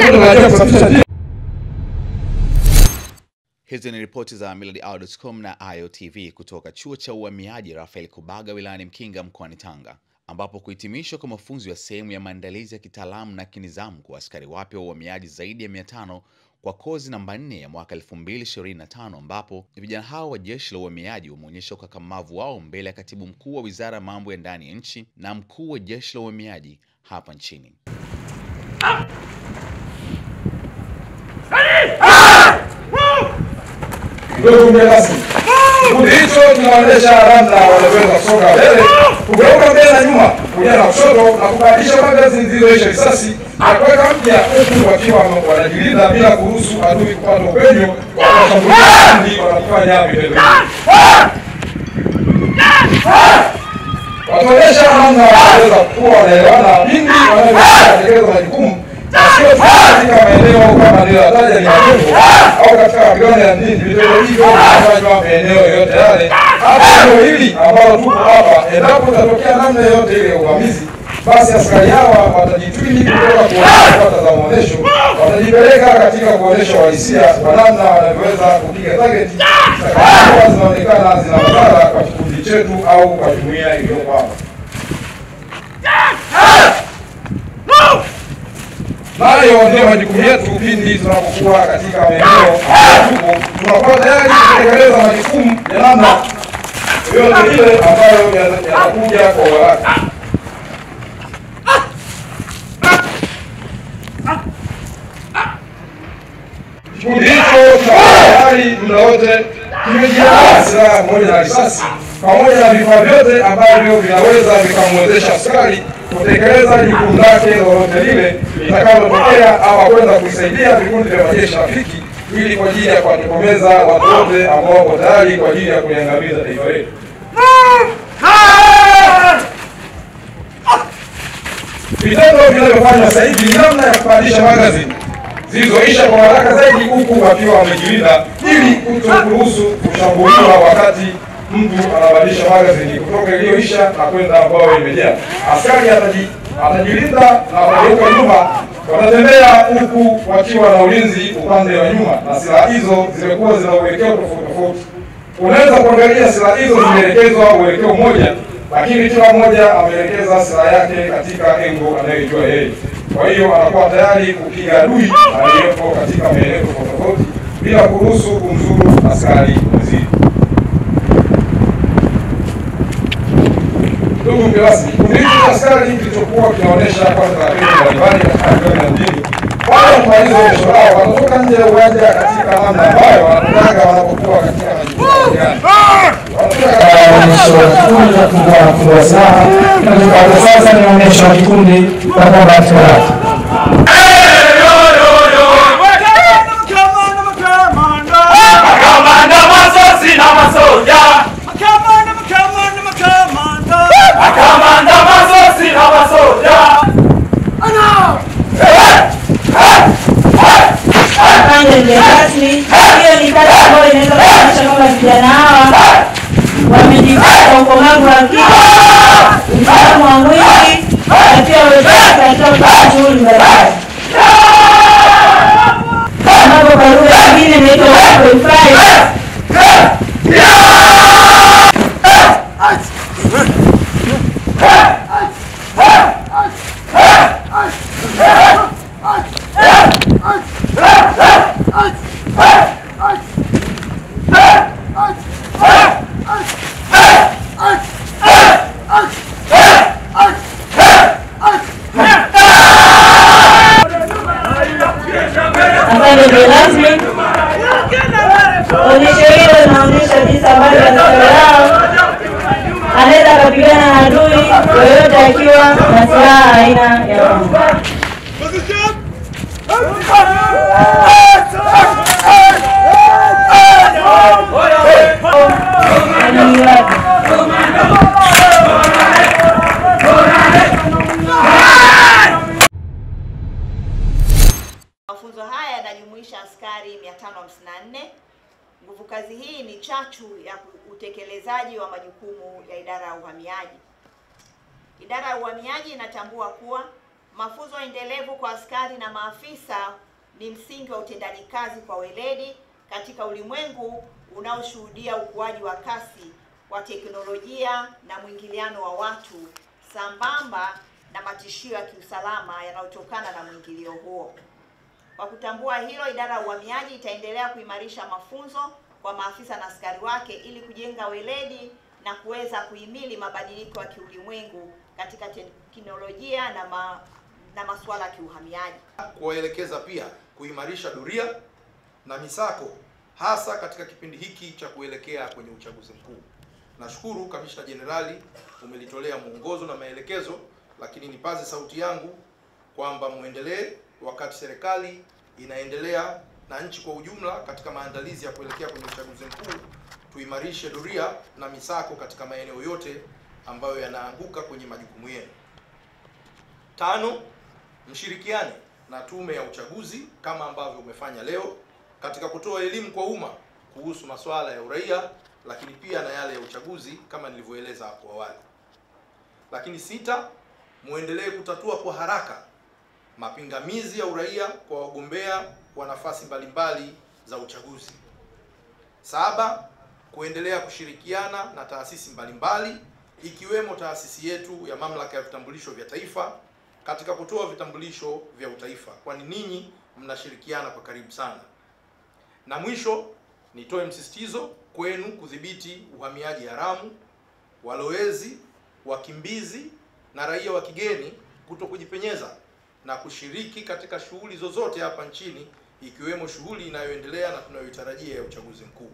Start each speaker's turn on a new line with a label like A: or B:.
A: sote tunajua kusafisha dini.
B: Hizi ni ripoti za millardayo.com na IOTV kutoka chuo cha uhamiaji Rafael Kubaga wilayani Mkinga mkoani Tanga, ambapo kuhitimishwa kwa mafunzo ya sehemu ya maandalizi ya kitaalamu na kinizamu kwa askari wapya wa uhamiaji zaidi ya 500 kwa kozi namba 4 ya mwaka 2025, ambapo vijana hao wa jeshi la uhamiaji wameonyesha ukakamavu wao mbele ya katibu mkuu wa Wizara ya Mambo ya Ndani ya Nchi na mkuu wa jeshi la uhamiaji hapa nchini.
A: Ndugu mgeni rasmi, kikundi hicho kinaonyesha namna wanaweza kusonga mbele, kugeuka mbele na nyuma, kulia na kushoto na kubadilisha magazini zilizoisha risasi na kuweka mpya, huku wakiwa wanajilinda bila kuruhusu adui kupata upenyo wa kushambulia kundi wanafanya vitendo. Wataonyesha namna wanaweza kuwa wanaelewana pindi wanavyotekeleza majukumu sio katika maeneo kama niliyotaja ni majengo au katika mapigano ya mjini. Vitendo hivyo vinafanywa maeneo yote yale. Hata eneo hili ambalo tuko hapa, endapo itatokea namna yote ile ya uvamizi, basi askari hawa watajitwini kutoka kufuata za maonesho, watajipeleka katika kuonesha uhalisia kwa namna wanavyoweza kupiga target zitakazokuwa zinaonekana zina madhara kwa kikundi chetu au kwa jumuiya iliyopo hapa. Nayo ndio majukumu yetu pindi tunapokuwa katika maeneo ambapo tunakuwa tayari kutekeleza majukumu ya namna yote ile ambayo yanakuja kwa haraka. Kikundi hicho tayari muda wote kimejiandaa silaha pamoja na risasi pamoja na vifaa vyote ambavyo vinaweza vikamwezesha askari kutekeleza jukumu lake lolote lile litakalotokea au kwenda kusaidia vikundi vya majeshi rafiki ili kwa ajili ya kuwatokomeza watu wote ambao wako tayari kwa ajili ya kuliangamiza taifa letu. Vitendo vinavyofanywa sasa hivi ni namna ya kupandisha magazini zilizoisha kwa haraka zaidi, huku wakiwa wamejilinda ili kutoruhusu kushambuliwa wakati mtu anabadilisha magazini kutoka iliyoisha na kwenda ambayo imejaa. Askari atajilinda na atageuka nyuma, watatembea huku wakiwa na ulinzi upande wa nyuma, na silaha hizo zimekuwa zina uelekeo tofauti. Unaweza kuangalia silaha hizo zimeelekezwa uelekeo mmoja, lakini kila mmoja ameelekeza silaha yake katika engo anayojua yeye. Kwa hiyo anakuwa tayari kupiga adui aliyepo katika maeneo tofauti bila kuruhusu kumzuru askari mwenzie. Ndugu mgeni rasmi, kikundi cha askari kilichokuwa kinaonyesha kwa taratibu mbalimbali katika maeneo ya mjini, wale kumaliza onyesho lao wanatoka nje ya uwanja katika namna ambayo wanataka wanapokuwa katika majukumu gani. Onyesho sana na sasa ni onyesho la kikundi kwa Combat.
C: Hiyo ni kazi ambayo inaweza kuonyesha kwamba vijana hawa wamejifunza ukomavu wa akili, ufahamu wa mwili na pia wepesi katika kufanya shughuli mbalimbali. Ambapo kwa lugha nyingine inaitwa 1.5. Onyesho hilo linaonyesha jinsi ambavyo anaweza kupigana na adui yoyote akiwa na silaha aina ya bomba.
D: Mafunzo haya yanajumuisha askari 554. Nguvu kazi hii ni chachu ya utekelezaji wa majukumu ya idara ya uhamiaji. Idara ya uhamiaji inatambua kuwa Mafunzo endelevu kwa askari na maafisa ni msingi wa utendaji kazi kwa weledi katika ulimwengu unaoshuhudia ukuaji wa kasi wa teknolojia na mwingiliano wa watu sambamba na matishio ya kiusalama yanayotokana na mwingilio huo. Kwa kutambua hilo, Idara ya Uhamiaji itaendelea kuimarisha mafunzo kwa maafisa na askari wake ili kujenga weledi na kuweza kuhimili mabadiliko ya kiulimwengu katika teknolojia na masuala ya kiuhamiaji.
E: Kuwaelekeza pia kuimarisha doria na misako hasa katika kipindi hiki cha kuelekea kwenye uchaguzi mkuu. Nashukuru Kamishna Jenerali umelitolea mwongozo na maelekezo, lakini nipaze sauti yangu kwamba muendelee wakati serikali inaendelea na nchi kwa ujumla katika maandalizi ya kuelekea kwenye uchaguzi mkuu, tuimarishe doria na misako katika maeneo yote ambayo yanaanguka kwenye majukumu yenu. 5, mshirikiane na Tume ya Uchaguzi kama ambavyo umefanya leo katika kutoa elimu kwa umma kuhusu masuala ya uraia, lakini pia na yale ya uchaguzi kama nilivyoeleza hapo awali. Lakini 6, muendelee kutatua kwa haraka mapingamizi ya uraia kwa wagombea wa nafasi mbalimbali za uchaguzi. 7, kuendelea kushirikiana na taasisi mbalimbali ikiwemo taasisi yetu ya Mamlaka ya Vitambulisho vya Taifa katika kutoa vitambulisho vya utaifa, kwani ninyi mnashirikiana kwa karibu sana. Na mwisho, nitoe msisitizo kwenu kudhibiti uhamiaji haramu, walowezi, wakimbizi na raia wa kigeni kuto kujipenyeza na kushiriki katika shughuli zozote hapa nchini ikiwemo shughuli inayoendelea na tunayoitarajia ya uchaguzi mkuu.